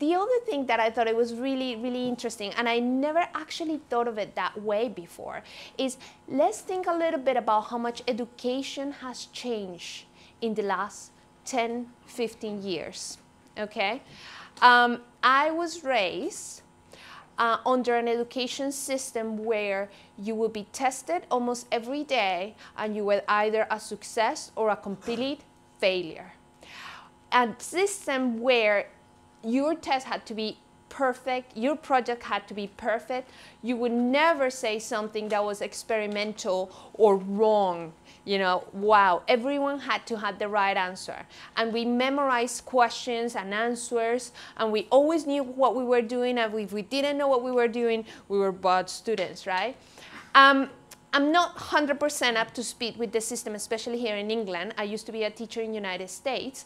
the other thing that I thought it was really, really interesting, and I never actually thought of it that way before, is let's think a little bit about how much education has changed in the last 10, 15 years, okay? I was raised under an education system where you will be tested almost every day and you were either a success or a complete failure. A system where your test had to be perfect, your project had to be perfect. You would never say something that was experimental or wrong. You know, wow, everyone had to have the right answer. And we memorized questions and answers, and we always knew what we were doing, and if we didn't know what we were doing, we were bad students, right? I'm not 100% up to speed with the system, especially here in England. I used to be a teacher in the United States.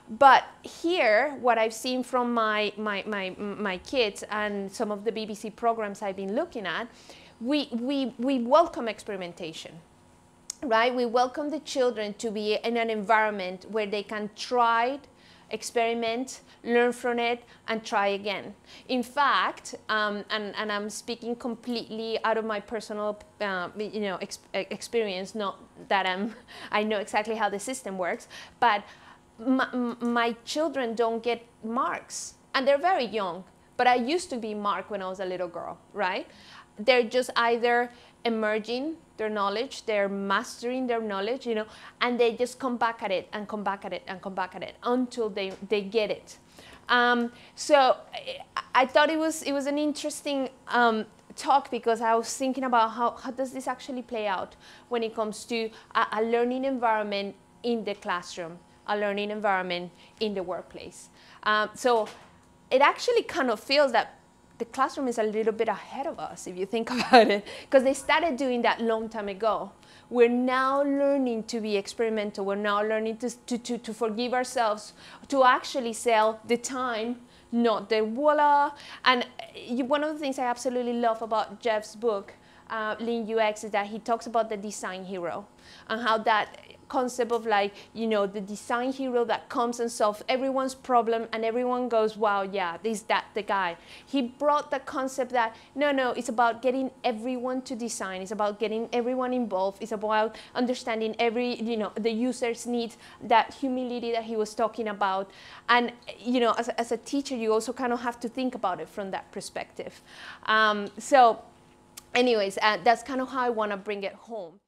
But here, what I've seen from my kids and some of the BBC programs I've been looking at, we welcome experimentation, right? We welcome the children to be in an environment where they can try, experiment, learn from it, and try again. In fact, and I'm speaking completely out of my personal experience, not that I know exactly how the system works, but my children don't get marks, and they're very young, but I used to be marked when I was a little girl, right? They're just either emerging their knowledge, they're mastering their knowledge, you know, and they just come back at it and come back at it and come back at it until they get it. So I thought it was an interesting talk, because I was thinking about how does this actually play out when it comes to a learning environment in the classroom, a learning environment in the workplace. So it actually kind of feels that the classroom is a little bit ahead of us, if you think about it, because they started doing that long time ago. We're now learning to be experimental. We're now learning to forgive ourselves, to actually sell the time, not the voila. And one of the things I absolutely love about Jeff's book, Lean UX, is that he talks about the design hero and how that concept of, like, you know, the design hero that comes and solves everyone's problem and everyone goes, wow, yeah, is that the guy. He brought the concept that no, it's about getting everyone to design, it's about getting everyone involved, it's about understanding the user's needs, that humility that he was talking about. And you know, as a teacher, you also kind of have to think about it from that perspective. So anyways, that's kind of how I want to bring it home.